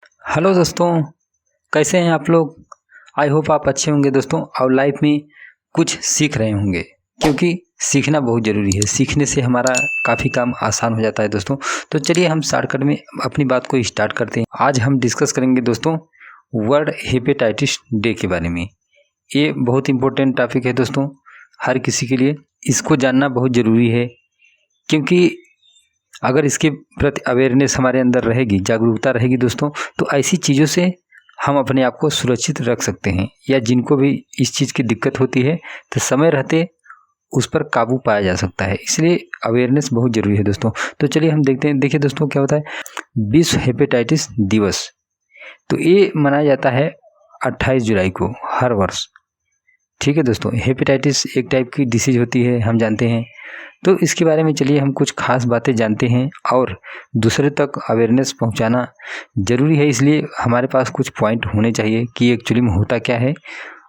Hello दोस्तों, कैसे हैं आप लोग। आई होप आप अच्छे होंगे दोस्तों और लाइफ में कुछ सीख रहे होंगे, क्योंकि सीखना बहुत ज़रूरी है। सीखने से हमारा काफ़ी काम आसान हो जाता है दोस्तों। तो चलिए हम शॉर्टकट में अपनी बात को स्टार्ट करते हैं। आज हम डिस्कस करेंगे दोस्तों वर्ल्ड हेपेटाइटिस डे के बारे में। ये बहुत इंपॉर्टेंट टॉपिक है दोस्तों, हर किसी के लिए इसको जानना बहुत ज़रूरी है, क्योंकि अगर इसके प्रति अवेयरनेस हमारे अंदर रहेगी, जागरूकता रहेगी दोस्तों, तो ऐसी चीज़ों से हम अपने आप को सुरक्षित रख सकते हैं। या जिनको भी इस चीज़ की दिक्कत होती है तो समय रहते उस पर काबू पाया जा सकता है। इसलिए अवेयरनेस बहुत ज़रूरी है दोस्तों। तो चलिए हम देखते हैं। देखिए दोस्तों, क्या होता है विश्व हेपेटाइटिस दिवस। तो ये मनाया जाता है 28 जुलाई को हर वर्ष। ठीक है दोस्तों, हेपेटाइटिस एक टाइप की डिसीज होती है, हम जानते हैं। तो इसके बारे में चलिए हम कुछ खास बातें जानते हैं और दूसरे तक अवेयरनेस पहुंचाना ज़रूरी है। इसलिए हमारे पास कुछ पॉइंट होने चाहिए कि एक्चुअली में होता क्या है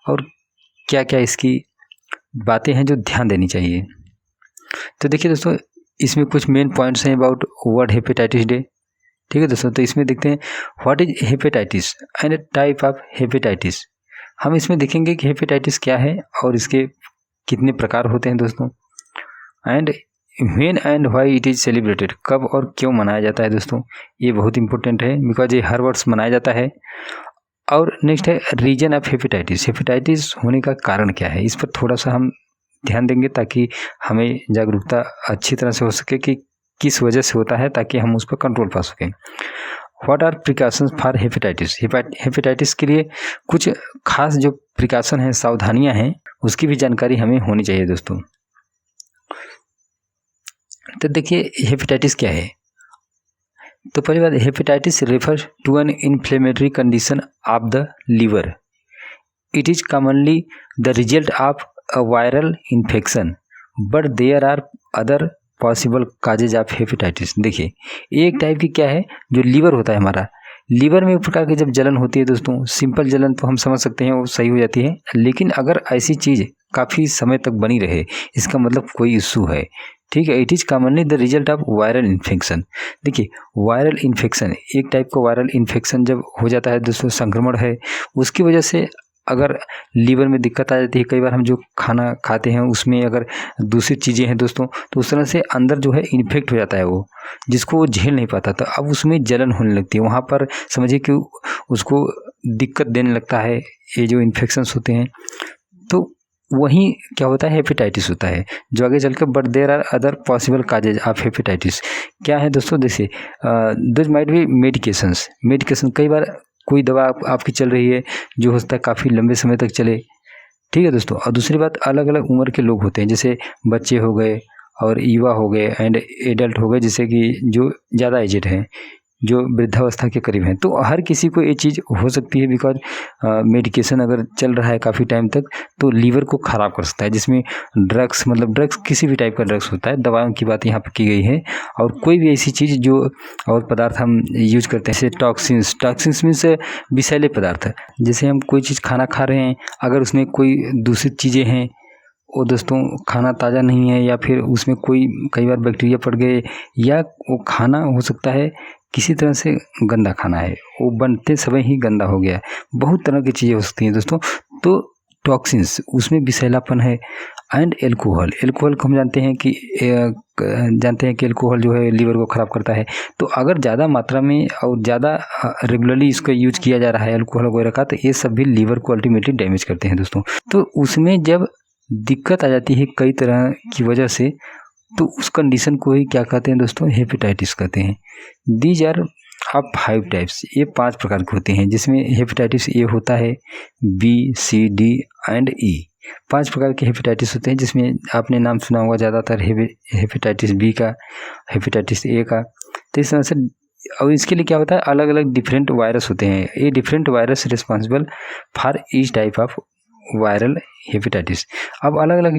और क्या क्या इसकी बातें हैं जो ध्यान देनी चाहिए। तो देखिए दोस्तों, इसमें कुछ मेन पॉइंट्स हैं अबाउट वर्ल्ड हेपेटाइटिस डे। ठीक है दोस्तों, तो इसमें देखते हैं what is hepatitis and type of hepatitis. हम इसमें देखेंगे कि हेपेटाइटिस क्या है और इसके कितने प्रकार होते हैं दोस्तों, and when and why it is celebrated, कब और क्यों मनाया जाता है दोस्तों। ये बहुत इंपॉर्टेंट है बिकॉज ये हर वर्ष मनाया जाता है। और नेक्स्ट है रीजन ऑफ हेपेटाइटिस। हेपेटाइटिस होने का कारण क्या है, इस पर थोड़ा सा हम ध्यान देंगे ताकि हमें जागरूकता अच्छी तरह से हो सके कि किस वजह से होता है, ताकि हम उस पर कंट्रोल पा सकें। What are precautions for hepatitis. Hepatitis के लिए कुछ खास जो प्रिकॉशन हैं, सावधानियां हैं, उसकी भी जानकारी हमें होनी चाहिए दोस्तों। तो देखिए हेपेटाइटिस क्या है। तो पहली बात, hepatitis refers to an inflammatory condition of the liver. It is commonly the result of a viral infection, but there are other possible causes of hepatitis. देखिए एक टाइप की क्या है, जो लीवर होता है हमारा, लीवर में एक प्रकार की जब जलन होती है दोस्तों, सिंपल जलन तो हम समझ सकते हैं वो सही हो जाती है, लेकिन अगर ऐसी चीज़ काफ़ी समय तक बनी रहे, इसका मतलब कोई इशू है। ठीक है, it is commonly the result of viral infection. देखिए वायरल इन्फेक्शन, एक टाइप का वायरल इन्फेक्शन जब हो जाता है दोस्तों, संक्रमण है, उसकी वजह से अगर लीवर में दिक्कत आ जाती है। कई बार हम जो खाना खाते हैं उसमें अगर दूषित चीज़ें हैं दोस्तों, तो उस तरह से अंदर जो है इन्फेक्ट हो जाता है वो, जिसको वो झेल नहीं पाता था। अब उसमें जलन होने लगती है, वहाँ पर समझिए कि उसको दिक्कत देने लगता है ये जो इन्फेक्शंस होते हैं। तो वहीं क्या होता है, हेपेटाइटिस होता है जो आगे चल कर। But there are other possible causes of hepatitis. क्या है दोस्तों, जैसे दिस माइट बी मेडिकेशन। कई बार कोई दवा आपकी चल रही है जो हो सकता है काफ़ी लंबे समय तक चले। ठीक है दोस्तों, और दूसरी बात, अलग अलग उम्र के लोग होते हैं, जैसे बच्चे हो गए और युवा हो गए एंड एडल्ट हो गए, जैसे कि जो ज़्यादा एजेड हैं, जो वृद्धावस्था के करीब हैं। तो हर किसी को ये चीज़ हो सकती है बिकॉज मेडिकेशन अगर चल रहा है काफ़ी टाइम तक तो लीवर को ख़राब कर सकता है, जिसमें ड्रग्स, मतलब ड्रग्स किसी भी टाइप का ड्रग्स होता है, दवाओं की बात यहाँ पर की गई है। और कोई भी ऐसी चीज़ जो और पदार्थ हम यूज करते हैं, जैसे टॉक्सिन्स मीन्स विषैले पदार्थ। जैसे हम कोई चीज़ खाना खा रहे हैं, अगर उसमें कोई दूषित चीज़ें हैं, वो दोस्तों खाना ताज़ा नहीं है, या फिर उसमें कोई कई बार बैक्टीरिया पड़ गए, या वो खाना हो सकता है किसी तरह से गंदा खाना है, वो बनते समय ही गंदा हो गया है। बहुत तरह की चीज़ें हो सकती हैं दोस्तों। तो टॉक्सिन्स, उसमें विषैलापन है। एंड एल्कोहल को हम जानते हैं कि एल्कोहल जो है लीवर को ख़राब करता है। तो अगर ज़्यादा मात्रा में और ज़्यादा रेगुलरली इसको यूज किया जा रहा है एल्कोहल वगैरह का, तो ये सब भी लीवर को अल्टीमेटली डैमेज करते हैं दोस्तों। तो उसमें जब दिक्कत आ जाती है कई तरह की वजह से, तो उस कंडीशन को ही क्या कहते हैं दोस्तों, हेपेटाइटिस कहते हैं। These are of 5 types. ये 5 प्रकार के होते हैं, जिसमें हेपेटाइटिस ए होता है, बी, सी, डी एंड ई। 5 प्रकार के हेपेटाइटिस होते हैं, जिसमें आपने नाम सुना होगा ज़्यादातर हेपेटाइटिस बी का, हेपेटाइटिस ए का। तो इस तरह से, और इसके लिए क्या होता है, अलग अलग डिफरेंट वायरस होते हैं। ये different virus responsible for each type of viral hepatitis. अब अलग अलग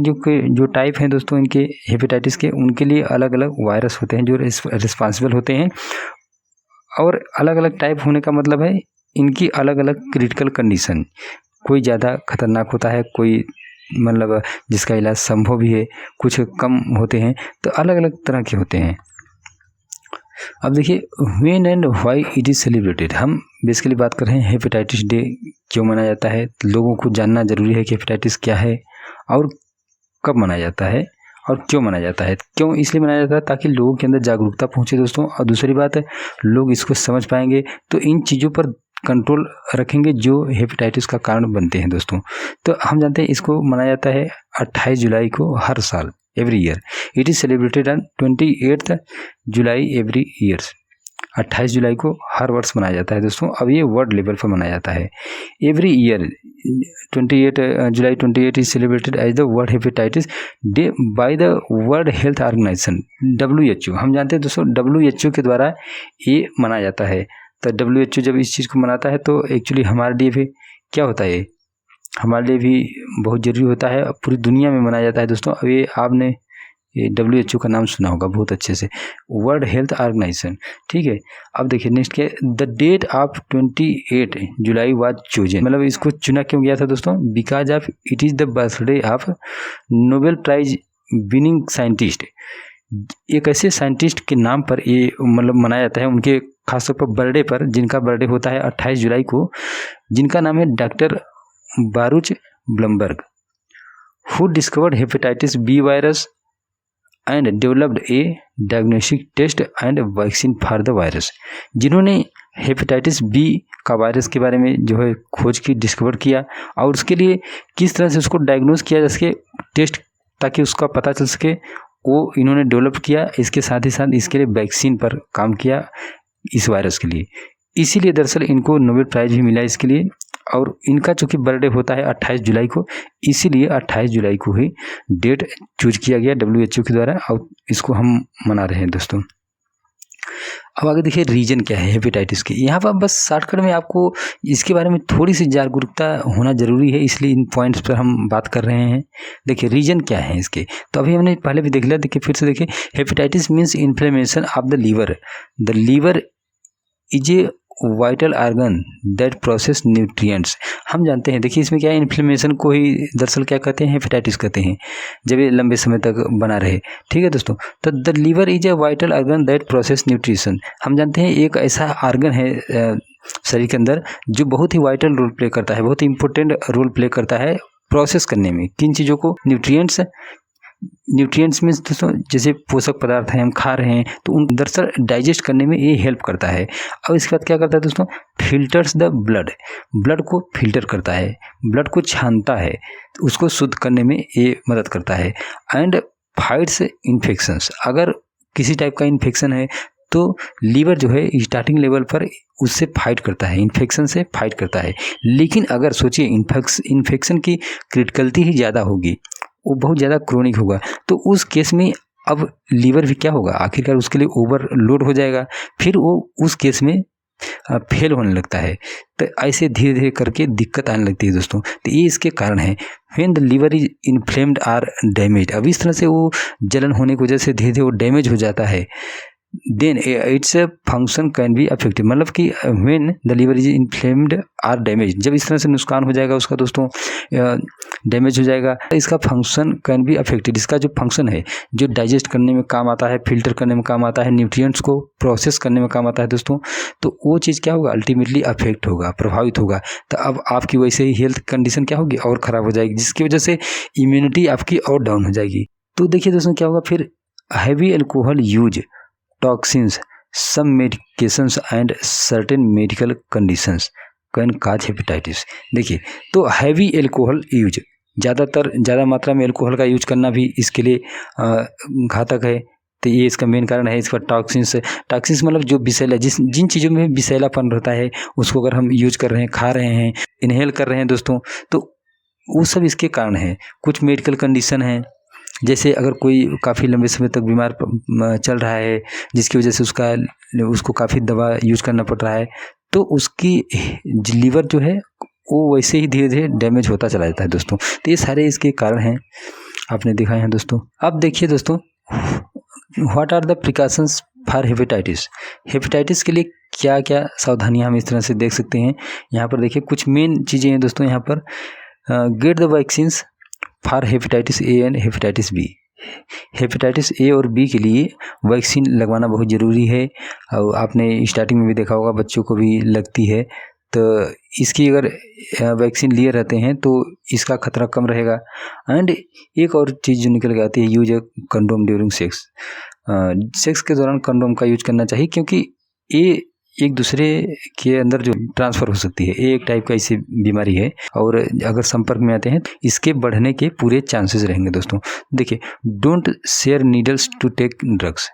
जो टाइप हैं दोस्तों इनके हेपेटाइटिस के, उनके लिए अलग अलग वायरस होते हैं जो रिस्पॉन्सिबल होते हैं। और अलग अलग टाइप होने का मतलब है इनकी अलग अलग क्रिटिकल कंडीशन, कोई ज़्यादा खतरनाक होता है, कोई मतलब जिसका इलाज संभव भी है, कुछ कम होते हैं। तो अलग अलग तरह के होते हैं। अब देखिए when and why it is celebrated, हम बेसिकली बात कर रहे हैं हेपेटाइटिस डे क्यों मनाया जाता है। लोगों को जानना ज़रूरी है कि हेपेटाइटिस क्या है और कब मनाया जाता है और क्यों मनाया जाता है। क्यों इसलिए मनाया जाता है ताकि लोगों के अंदर जागरूकता पहुंचे दोस्तों, और दूसरी बात है लोग इसको समझ पाएंगे तो इन चीज़ों पर कंट्रोल रखेंगे जो हेपेटाइटिस का कारण बनते हैं दोस्तों। तो हम जानते हैं इसको मनाया जाता है 28 जुलाई को हर साल, every year. It is celebrated on 28 July every years. 28 जुलाई को हर वर्ष मनाया जाता है दोस्तों। अब ये वर्ल्ड लेवल पर मनाया जाता है every year. 28 July 28 is celebrated as the world hepatitis day by the world health organization WHO। हम जानते हैं दोस्तों WHO के द्वारा ये मनाया जाता है। तो WHO जब इस चीज़ को मनाता है तो एक्चुअली हमारे लिए भी क्या होता है, हमारे लिए भी बहुत ज़रूरी होता है। पूरी दुनिया में मनाया जाता है दोस्तों। अब ये आपने ये WHO का नाम सुना होगा बहुत अच्छे से, वर्ल्ड हेल्थ ऑर्गेनाइजेशन, ठीक है। अब देखिए नेक्स्ट के the date of 28 July was chosen, मतलब इसको चुना क्यों गया था दोस्तों, because of it is the birthday of Nobel prize winning scientist. एक ऐसे साइंटिस्ट के नाम पर ये मतलब मनाया जाता है, उनके खासतौर पर बर्थडे पर, जिनका बर्थडे होता है 28 जुलाई को, जिनका नाम है doctor Baruch Blumberg, who discovered hepatitis B virus and developed a diagnostic test and vaccine for the virus. जिन्होंने हेपेटाइटिस बी का वायरस के बारे में जो है खोज की, डिस्कवर किया, और उसके लिए किस तरह से उसको डायग्नोज किया जा सके, टेस्ट ताकि उसका पता चल सके, वो इन्होंने डेवलप किया। इसके साथ ही साथ इसके लिए वैक्सीन पर काम किया इस वायरस के लिए। इसीलिए दरअसल इनको नोबेल प्राइज़ भी मिला इसके लिए। और इनका चूँकि बर्थडे होता है 28 जुलाई को, इसीलिए 28 जुलाई को ही डेट चूज किया गया WHO के द्वारा, और इसको हम मना रहे हैं दोस्तों। अब आगे देखिए रीजन क्या है हेपेटाइटिस के। यहाँ पर बस शॉर्टकट में आपको इसके बारे में थोड़ी सी जागरूकता होना ज़रूरी है, इसलिए इन पॉइंट्स पर हम बात कर रहे हैं। देखिए रीजन क्या है इसके, तो अभी हमने पहले भी देख लिया। देखिए फिर से देखिए, hepatitis means inflammation of the liver. The liver is a vital organ that process nutrients. हम जानते हैं, देखिए इसमें क्या है, इन्फ्लेमेशन को ही दरअसल क्या कहते हैं, हेपेटाइटिस कहते हैं, जब ये लंबे समय तक बना रहे, ठीक है दोस्तों। तो the liver is a vital organ that process nutrition. हम जानते हैं एक ऐसा ऑर्गन है शरीर के अंदर जो बहुत ही वाइटल रोल प्ले करता है, बहुत ही इंपॉर्टेंट रोल प्ले करता है प्रोसेस करने में। किन चीज़ों को, न्यूट्रिएंट्स। न्यूट्रिएंट्स मीन्स दोस्तों जैसे पोषक पदार्थ हैं हम खा रहे हैं, तो उन दरअसल डाइजेस्ट करने में ये हेल्प करता है। और इसके बाद क्या करता है दोस्तों, फिल्टर्स द ब्लड। ब्लड को फिल्टर करता है, ब्लड को छानता है, तो उसको शुद्ध करने में ये मदद करता है। And fights infections. अगर किसी टाइप का इन्फेक्शन है तो लीवर जो है स्टार्टिंग लेवल पर उससे फाइट करता है, इन्फेक्शन से फाइट करता है। लेकिन अगर सोचिए इन्फेक्शन की क्रिटिकलिटी ही ज़्यादा होगी, वो बहुत ज़्यादा क्रोनिक होगा, तो उस केस में अब लीवर भी क्या होगा, आखिरकार उसके लिए ओवरलोड हो जाएगा, फिर वो उस केस में फेल होने लगता है। तो ऐसे धीरे धीरे करके दिक्कत आने लगती है दोस्तों। तो ये इसके कारण है, when the liver is inflamed or damage. अब इस तरह से वो जलन होने की वजह से धीरे धीरे वो डैमेज हो जाता है। Then its function can be affected, मतलब कि when the liver is inflamed or damage, जब इस तरह से नुकसान हो जाएगा उसका दोस्तों, डैमेज हो जाएगा, इसका फंक्शन कैन बी अफेक्टेड। इसका जो फंक्शन है, जो डाइजेस्ट करने में काम आता है, फिल्टर करने में काम आता है, न्यूट्रिएंट्स को प्रोसेस करने में काम आता है दोस्तों, तो वो चीज़ क्या होगा, अल्टीमेटली अफेक्ट होगा, प्रभावित होगा। तो अब आपकी वैसे ही हेल्थ कंडीशन क्या होगी, और ख़राब हो जाएगी, जिसकी वजह से इम्यूनिटी आपकी और डाउन हो जाएगी। तो देखिए दोस्तों क्या होगा फिर, heavy alcohol use, toxins, some medications and certain medical conditions can cause hepatitis। देखिए तो हैवी एल्कोहल यूज, ज़्यादा मात्रा में एल्कोहल का यूज करना भी इसके लिए घातक है। तो ये इसका मेन कारण है। इसका टॉक्सिन्स मतलब जो विषैला, जिन चीज़ों में विषैलापन रहता है उसको अगर हम यूज कर रहे हैं, खा रहे हैं, इनहेल कर रहे हैं दोस्तों, तो वो सब इसके कारण है। कुछ मेडिकल कंडीशन हैं, जैसे अगर कोई काफ़ी लंबे समय तक बीमार चल रहा है, जिसकी वजह से उसको काफ़ी दवा यूज करना पड़ रहा है, तो उसकी लीवर जो है वो वैसे ही धीरे धीरे डैमेज होता चला जाता है दोस्तों। तो ये सारे इसके कारण हैं, आपने दिखाए हैं दोस्तों। अब देखिए दोस्तों, what are the precautions for hepatitis. Hepatitis के लिए क्या क्या सावधानियां हम इस तरह से देख सकते हैं। यहाँ पर देखिए कुछ मेन चीज़ें हैं दोस्तों। यहाँ पर get the vaccines for hepatitis A and hepatitis B। Hepatitis A और बी के लिए वैक्सीन लगवाना बहुत ज़रूरी है और आपने स्टार्टिंग में भी देखा होगा बच्चों को भी लगती है। तो इसकी अगर वैक्सीन लिए रहते हैं तो इसका खतरा कम रहेगा। एंड एक और चीज़ जो निकल के आती है, यूज ए कंडोम ड्यूरिंग सेक्स। सेक्स के दौरान कंडोम का यूज करना चाहिए क्योंकि ये एक दूसरे के अंदर जो ट्रांसफ़र हो सकती है, ये एक टाइप का ऐसी बीमारी है और अगर संपर्क में आते हैं तो इसके बढ़ने के पूरे चांसेस रहेंगे दोस्तों। देखिए, don't share needles to take drugs.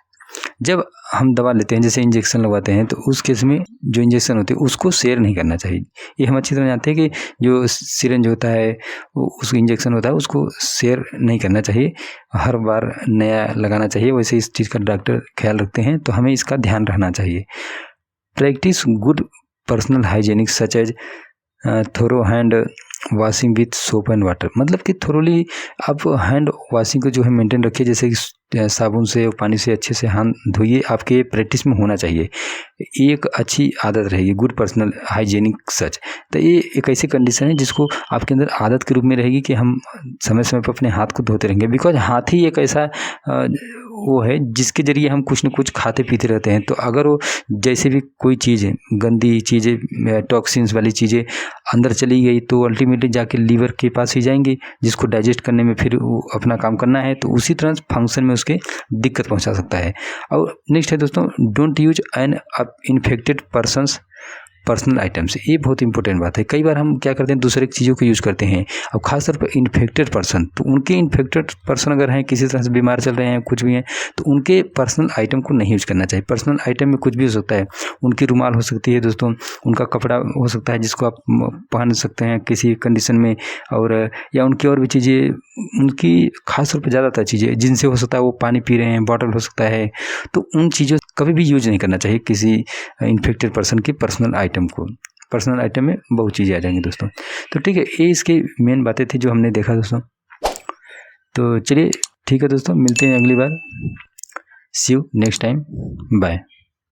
जब हम दवा लेते हैं, जैसे इंजेक्शन लगवाते हैं, तो उस केस में जो इंजेक्शन होते हैं उसको शेयर नहीं करना चाहिए। ये हम अच्छी तरह जानते हैं कि जो सिरिंज होता है, उस इंजेक्शन होता है, उसको शेयर नहीं करना चाहिए, हर बार नया लगाना चाहिए। वैसे इस चीज़ का डॉक्टर ख्याल रखते हैं, तो हमें इसका ध्यान रखना चाहिए। Practice good personal hygienic such as thorough hand washing with soap and water. मतलब कि थोरोली आप हैंड वॉशिंग को जो है मेंटेन रखिए, जैसे कि साबुन से और पानी से अच्छे से हाथ धोइए, आपके प्रैक्टिस में होना चाहिए। एक अच्छी आदत रहेगी, गुड पर्सनल हाइजीनिक सच। तो ये एक ऐसी कंडीशन है जिसको आपके अंदर आदत के रूप में रहेगी कि हम समय समय पर अपने हाथ को धोते रहेंगे। बिकॉज हाथ ही एक ऐसा वो है जिसके ज़रिए हम कुछ न कुछ खाते पीते रहते हैं। तो अगर वो जैसे भी कोई चीज़ गंदी चीज़ें, टॉक्सिन्स वाली चीज़ें अंदर चली गई तो अल्टीमेटली जाके लीवर के पास ही जाएंगी, जिसको डाइजेस्ट करने में फिर वो अपना काम करना है, तो उसी तरह फंक्शन में उसके दिक्कत पहुंचा सकता है। और नेक्स्ट है दोस्तों, don't use an infected persons personal items. ये बहुत इंपॉर्टेंट बात है। कई बार हम क्या करते हैं, दूसरे चीज़ों को यूज़ करते हैं, और खासतौर पर इन्फेक्टेड पर्सन, तो उनके इन्फेक्टेड पर्सन अगर हैं, किसी तरह से बीमार चल रहे हैं, कुछ भी हैं, तो उनके पर्सनल आइटम को नहीं यूज़ करना चाहिए। पर्सनल आइटम में कुछ भी हो सकता है, उनकी रुमाल हो सकती है दोस्तों, उनका कपड़ा हो सकता है जिसको आप पहन सकते हैं किसी कंडीशन में, और या उनकी और भी चीज़ें, उनकी खासतौर पर ज़्यादातर चीज़ें जिनसे हो सकता है वो पानी पी रहे हैं, बॉटल हो सकता है, तो उन चीज़ों कभी भी यूज नहीं करना चाहिए किसी इन्फेक्टेड पर्सन की पर्सनल आइटम को। पर्सनल आइटम में बहुत चीज़ें आ जाएंगी दोस्तों। तो ठीक है, ये इसकी मेन बातें थी जो हमने देखा दोस्तों। तो चलिए ठीक है दोस्तों, मिलते हैं अगली बार। सी यू नेक्स्ट टाइम, बाय।